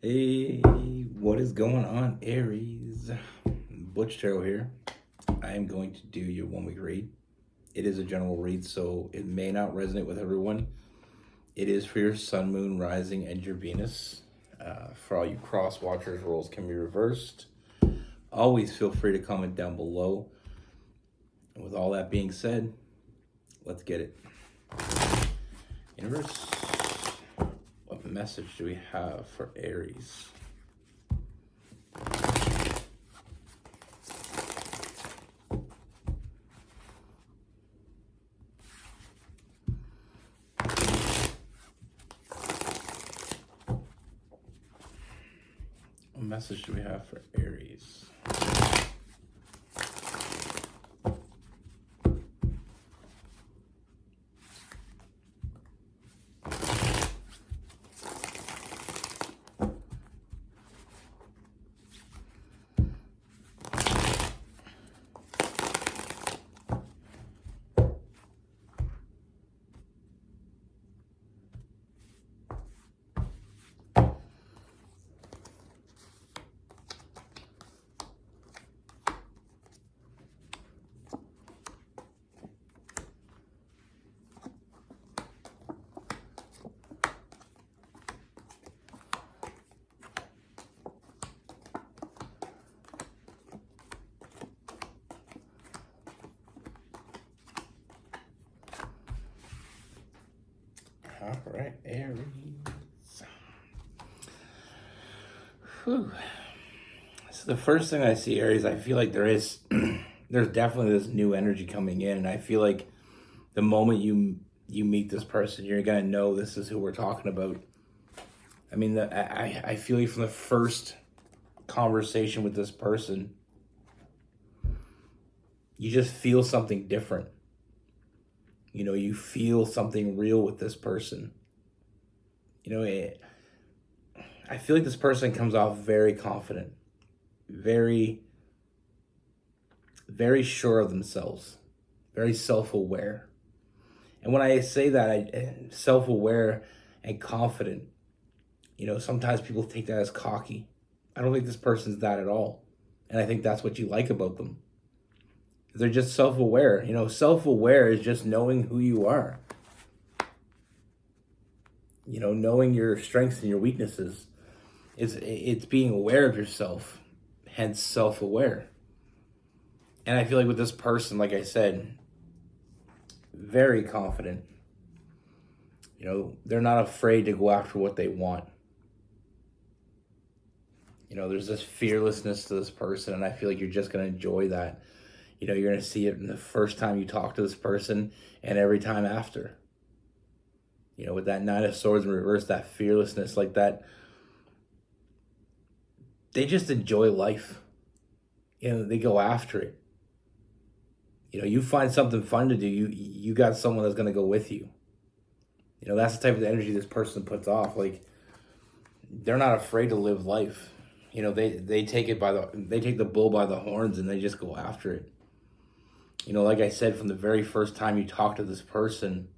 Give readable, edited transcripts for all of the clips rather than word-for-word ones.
Hey, what is going on, Aries? Butch here. I am going to do your 1 week read. It is a general read, so it may not resonate with everyone. It is for your sun, moon, rising, and your Venus. For all you cross watchers, roles can be reversed. Always feel free to comment down below. And with all that being said, let's get it. Universe, what message do we have for Aries? What message do we have for Aries? All right, Aries. Whew. So the first thing I see, Aries, I feel like there's definitely this new energy coming in, and I feel like the moment you meet this person, you're gonna know this is who we're talking about. I mean, I feel like from the first conversation with this person, you just feel something different. You feel something real with this person. I feel like this person comes off very confident, very, very sure of themselves, very self-aware. And when I say that, self-aware and confident, sometimes people take that as cocky. I don't think this person's that at all. And I think that's what you like about them. They're just self-aware. Self-aware is just knowing who you are. Knowing your strengths and your weaknesses. It's being aware of yourself, hence self-aware. And I feel like with this person, like I said, very confident. They're not afraid to go after what they want. There's this fearlessness to this person, and I feel like you're just going to enjoy that. You're going to see it in the first time you talk to this person and every time after. With that Nine of Swords in reverse, that fearlessness, like that, they just enjoy life. They go after it. You find something fun to do, you got someone that's going to go with you. That's the type of energy this person puts off. Like, they're not afraid to live life. They take the bull by the horns and they just go after it. Like I said, from the very first time you talk to this person,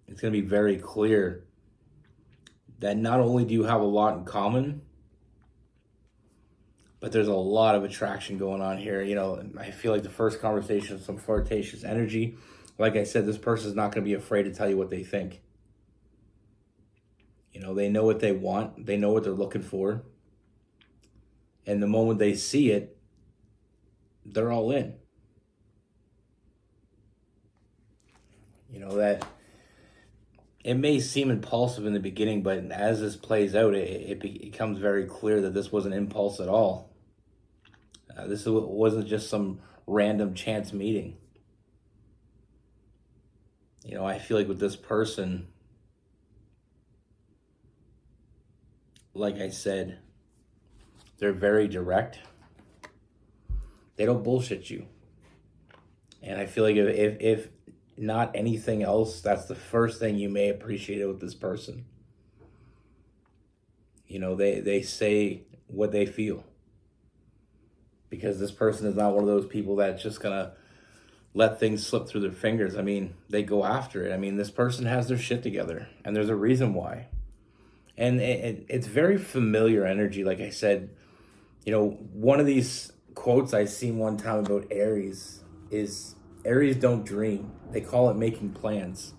it's going to be very clear that not only do you have a lot in common, but there's a lot of attraction going on here. I feel like the first conversation is some flirtatious energy. Like I said, this person's not going to be afraid to tell you what they think. They know what they want. They know what they're looking for. And the moment they see it, they're all in. That it may seem impulsive in the beginning, but as this plays out, it becomes very clear that this wasn't impulse at all. This wasn't just some random chance meeting. I feel like with this person, like I said, they're very direct. They don't bullshit you. And I feel like if not anything else, that's the first thing you may appreciate with this person. They say what they feel. Because this person is not one of those people that's just going to let things slip through their fingers. I mean, they go after it. I mean, this person has their shit together, and there's a reason why. And it's very familiar energy. Like I said, one of these quotes I seen one time about Aries is Aries don't dream. They call it making plans.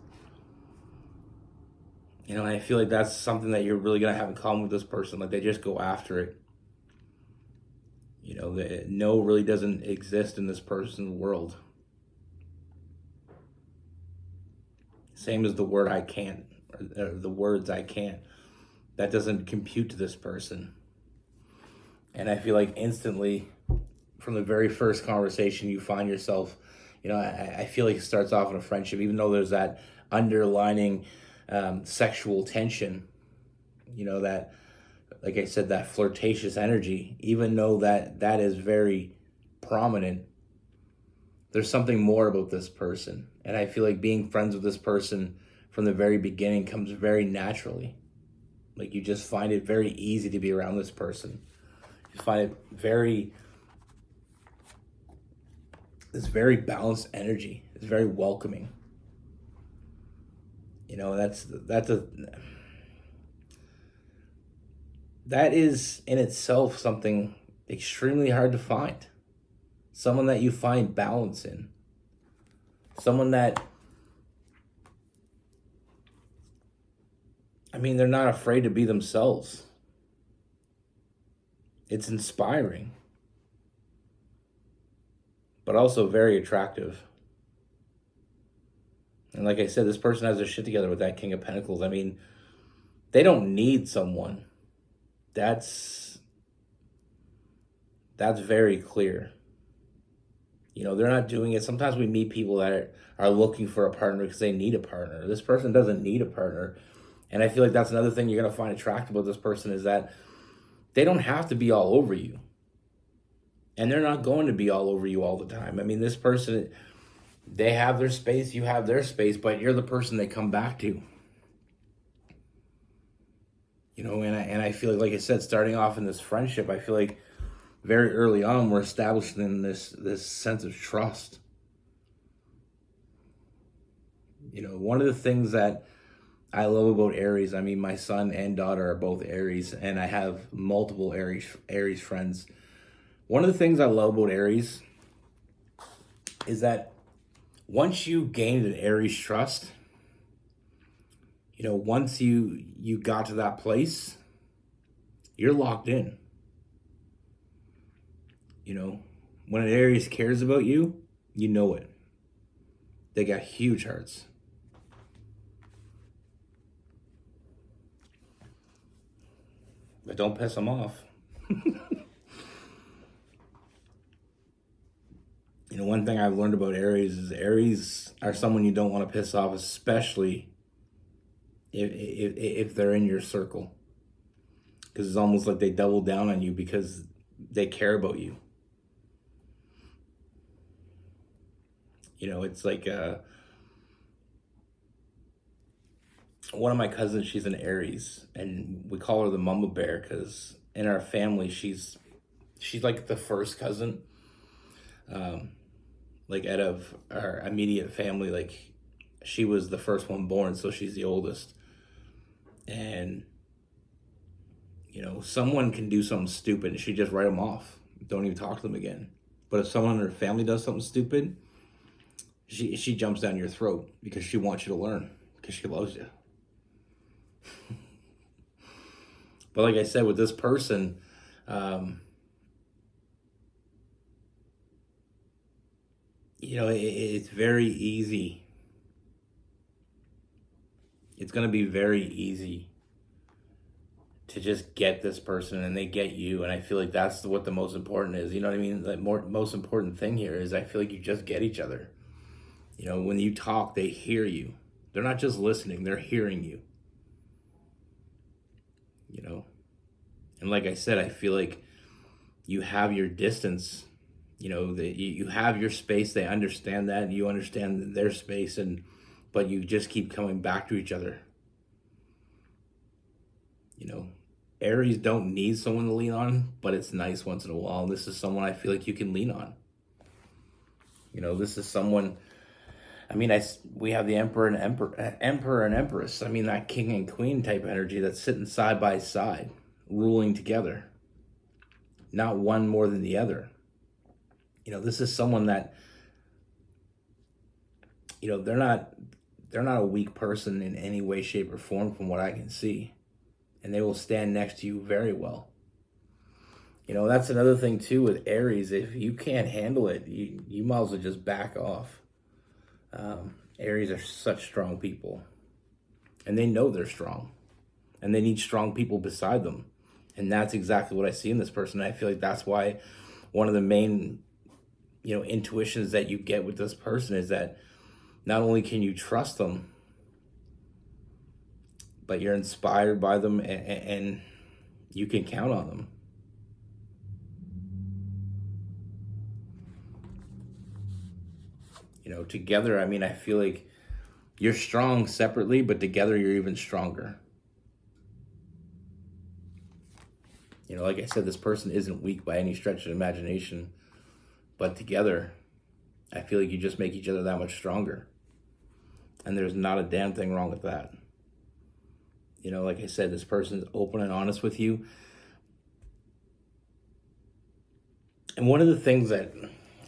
And I feel like that's something that you're really going to have in common with this person. Like they just go after it. The no really doesn't exist in this person's world. Same as the word I can't, or the words I can't. That doesn't compute to this person. And I feel like instantly, from the very first conversation, you find yourself, I feel like it starts off in a friendship, even though there's that underlining sexual tension, that, like I said, that flirtatious energy, even though that is very prominent, there's something more about this person. And I feel like being friends with this person from the very beginning comes very naturally. Like you just find it very easy to be around this person. You find it this very balanced energy. It's very welcoming. That is in itself something extremely hard to find. Someone that you find balance in. Someone that, they're not afraid to be themselves. It's inspiring, but also very attractive. And like I said, this person has their shit together with that King of Pentacles. They don't need someone. That's very clear. They're not doing it. Sometimes we meet people that are looking for a partner because they need a partner. This person doesn't need a partner. And I feel like that's another thing you're going to find attractive about this person is that they don't have to be all over you. And they're not going to be all over you all the time. This person, they have their space, you have their space, but you're the person they come back to. And I feel like I said, starting off in this friendship, I feel like very early on, we're establishing this sense of trust. One of the things that I love about Aries, my son and daughter are both Aries, and I have multiple Aries friends. One of the things I love about Aries is that once you gained an Aries trust, once you got to that place, you're locked in. When an Aries cares about you, you know it. They got huge hearts. But don't piss them off. One thing I've learned about Aries is Aries are someone you don't want to piss off, especially if they're in your circle. Because it's almost like they double down on you because they care about you. It's like one of my cousins, she's an Aries, and we call her the mama bear because in our family, she's like the first cousin. Like out of our immediate family, like she was the first one born, so she's the oldest. And someone can do something stupid and she just write them off, don't even talk to them again. But if someone in her family does something stupid, she jumps down your throat because she wants you to learn, because she loves you. But like I said, with this person, it's very easy. It's going to be very easy to just get this person and they get you. And I feel like that's what the most important is. You know what I mean? The most important thing here is I feel like you just get each other. When you talk, they hear you. They're not just listening, they're hearing you. And like I said, I feel like you have your distance. You have your space. They understand that, and you understand their space, but you just keep coming back to each other. Aries don't need someone to lean on, but it's nice once in a while. This is someone I feel like you can lean on. This is someone I mean, we have the emperor and empress. I mean, that king and queen type energy that's sitting side by side, ruling together, not one more than the other. This is someone that, they're not a weak person in any way, shape, or form from what I can see. And they will stand next to you very well. That's another thing too with Aries. If you can't handle it, you might as well just back off. Aries are such strong people, and they know they're strong, and they need strong people beside them. And that's exactly what I see in this person. I feel like that's why one of the main, intuitions that you get with this person is that not only can you trust them, but you're inspired by them, and you can count on them. Together, I mean, I feel like you're strong separately, but together you're even stronger. Like I said, this person isn't weak by any stretch of imagination, but together, I feel like you just make each other that much stronger. And there's not a damn thing wrong with that. Like I said, this person's open and honest with you. And one of the things that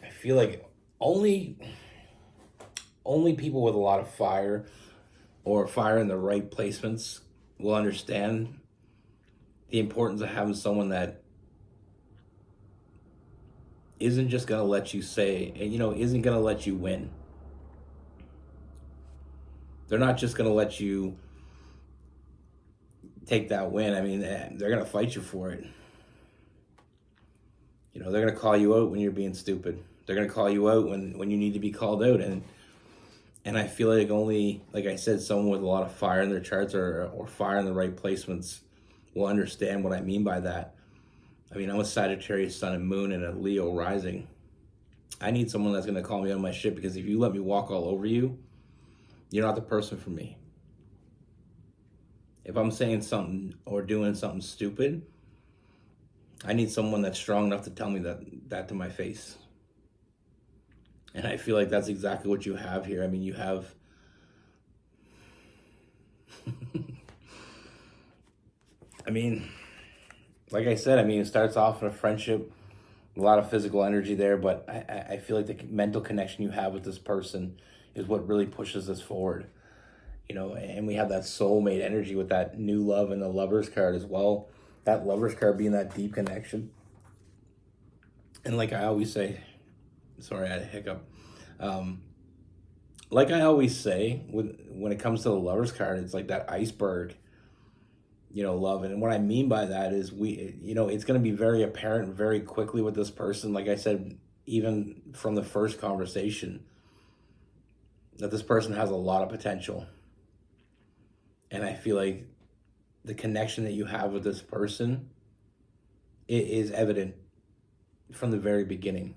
I feel like only people with a lot of fire, or fire in the right placements, will understand the importance of having someone that isn't just going to let you say, and isn't going to let you win. They're not just going to let you take that win. I mean, they're going to fight you for it. They're going to call you out when you're being stupid. They're going to call you out when you need to be called out. And I feel like only, like I said, someone with a lot of fire in their charts, or fire in the right placements, will understand what I mean by that. I mean, I'm a Sagittarius sun and moon and a Leo rising. I need someone that's going to call me on my shit, because if you let me walk all over you, you're not the person for me. If I'm saying something or doing something stupid, I need someone that's strong enough to tell me that to my face. And I feel like that's exactly what you have here. I mean, you have I mean, like I said, it starts off in a friendship, a lot of physical energy there, but I feel like the mental connection you have with this person is what really pushes us forward. And we have that soulmate energy with that new love and the Lover's card as well. That Lover's card being that deep connection. And like I always say, sorry, I had a hiccup. Like I always say, when it comes to the Lover's card, it's like that iceberg, love. And what I mean by that is it's going to be very apparent very quickly with this person. Like I said, even from the first conversation, that this person has a lot of potential. And I feel like the connection that you have with this person, it is evident from the very beginning.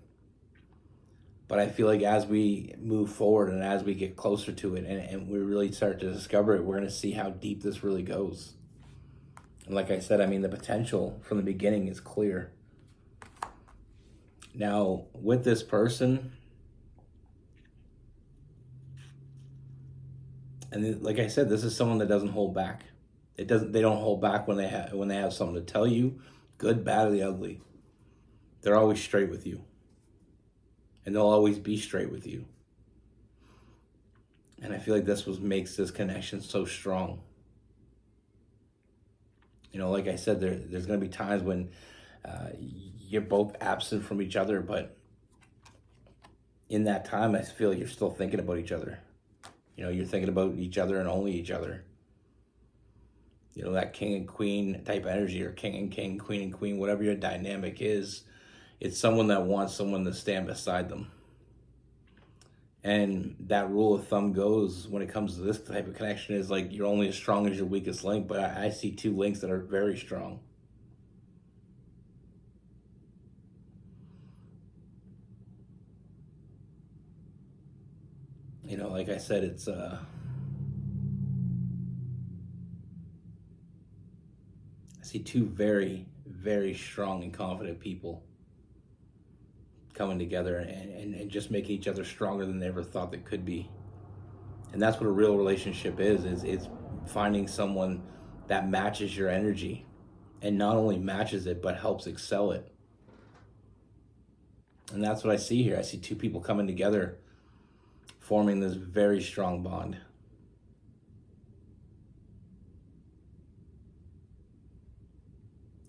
But I feel like as we move forward and as we get closer to it, and we really start to discover it, we're going to see how deep this really goes. And like I said, the potential from the beginning is clear. Now, with this person, and like I said, this is someone that doesn't hold back. They don't hold back when they have something to tell you, good, bad, or the ugly. They're always straight with you. And they'll always be straight with you. And I feel like this makes this connection so strong. Like I said, there's going to be times when you're both absent from each other, but in that time, I feel like you're still thinking about each other. You're thinking about each other and only each other. That king and queen type energy, or king and king, queen and queen, whatever your dynamic is, it's someone that wants someone to stand beside them. And that rule of thumb goes when it comes to this type of connection is like you're only as strong as your weakest link, but I see two links that are very strong. Like I said, it's I see two very, very strong and confident people coming together and just making each other stronger than they ever thought they could be. And that's what a real relationship is it's finding someone that matches your energy, and not only matches it but helps excel it. And that's what I see here. I see two people coming together, forming this very strong bond.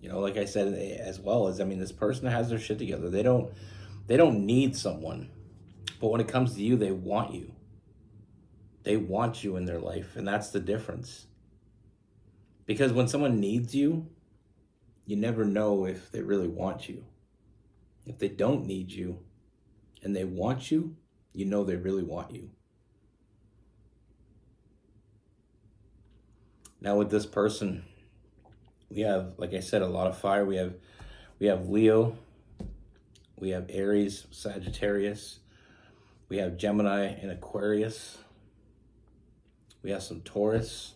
Like I said, as well as, I mean, this person has their shit together. They don't need someone, but when it comes to you, they want you. They want you in their life, and that's the difference. Because when someone needs you, you never know if they really want you. If they don't need you and they want you, you know they really want you. Now with this person, we have, like I said, a lot of fire. We have Leo, we have Aries, Sagittarius, we have Gemini and Aquarius. We have some Taurus.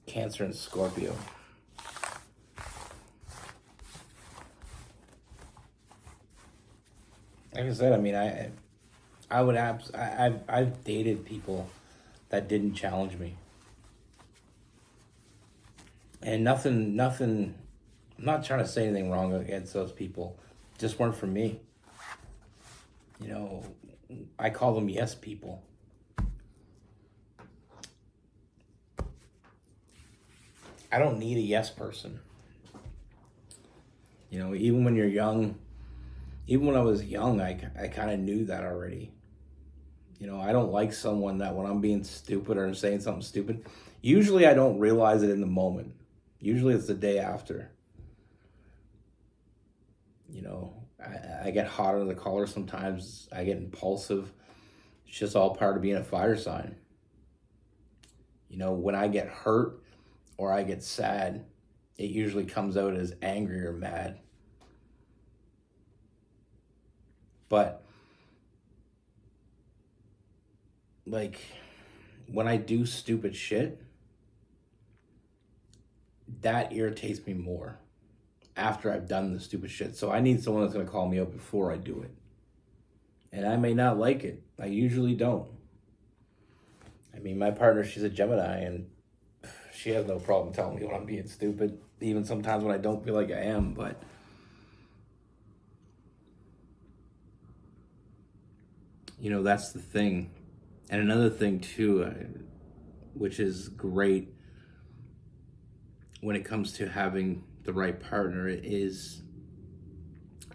Cancer and Scorpio. Like I said, I mean, I've dated people that didn't challenge me, and nothing. I'm not trying to say anything wrong against those people. Just weren't for me. I call them yes people. I don't need a yes person. Even when you're young, even when I was young, I kind of knew that already. I don't like someone that when I'm being stupid or saying something stupid, usually I don't realize it in the moment. Usually it's the day after. I get hot under the collar sometimes. I get impulsive. It's just all part of being a fire sign. When I get hurt or I get sad, it usually comes out as angry or mad. But like when I do stupid shit, that irritates me more after I've done the stupid shit. So I need someone that's going to call me out before I do it. And I may not like it. I usually don't. I mean, my partner, she's a Gemini, and she has no problem telling me when I'm being stupid, even sometimes when I don't feel like I am. But that's the thing. And another thing too, which is great when it comes to having the right partner, is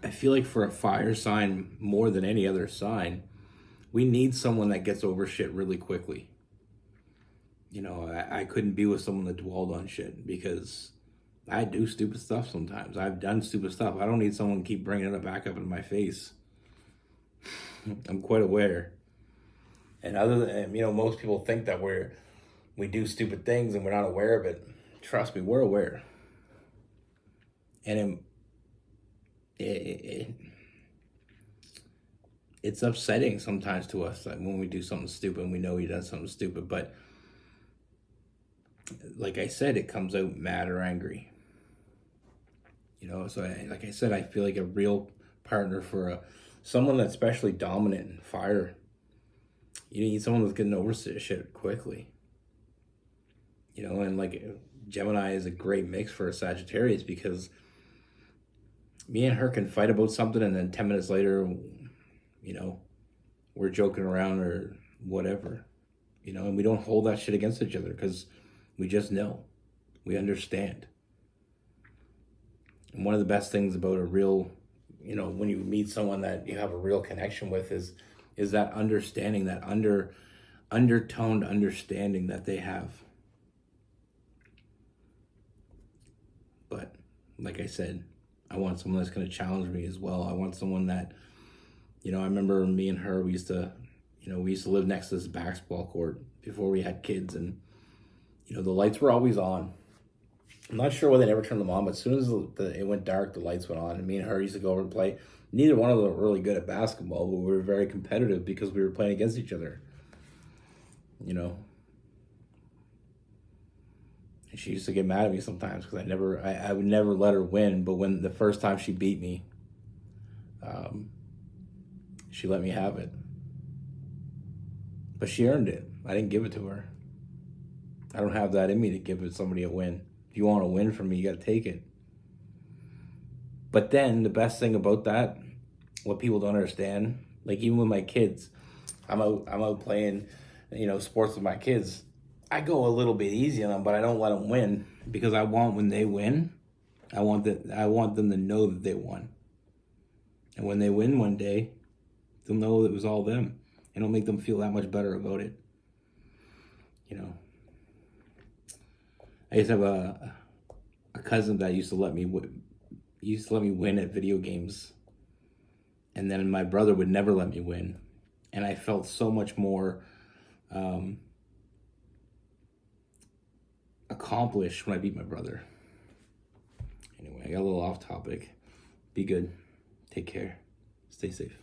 I feel like for a fire sign more than any other sign, we need someone that gets over shit really quickly. I couldn't be with someone that dwelled on shit, because I do stupid stuff sometimes. I've done stupid stuff. I don't need someone to keep bringing it back up in my face. I'm quite aware. And other than, most people think that we do stupid things and we're not aware of it. Trust me, we're aware. And it's upsetting sometimes to us, like when we do something stupid and we know we done something stupid. But like I said, it comes out mad or angry. So like I said, I feel like a real partner for someone that's especially dominant and fire. You need someone that's getting over shit quickly. And like Gemini is a great mix for a Sagittarius, because me and her can fight about something and then 10 minutes later, we're joking around or whatever, and we don't hold that shit against each other because we just know, we understand. And one of the best things about a real, when you meet someone that you have a real connection with is that understanding, that undertoned understanding that they have. But like I said, I want someone that's going to challenge me as well. I want someone that, I remember me and her, we used to live next to this basketball court before we had kids, and the lights were always on. I'm not sure why they never turned them on, but as soon as it went dark, the lights went on, and me and her used to go over and play. Neither one of them were really good at basketball, but we were very competitive because we were playing against each other. And she used to get mad at me sometimes because I would never let her win. But when the first time she beat me, she let me have it. But she earned it. I didn't give it to her. I don't have that in me to give somebody a win. If you want a win from me, you got to take it. But then the best thing about that, what people don't understand, like even with my kids, I'm out playing, sports with my kids. I go a little bit easy on them, but I don't let them win because I want when they win, I want them to know that they won. And when they win one day, they'll know it was all them. And it'll make them feel that much better about it. I used to have a cousin that used to let me win at video games, and then my brother would never let me win, and I felt so much more accomplished when I beat my brother. Anyway, I got a little off topic. Be good. Take care. Stay safe.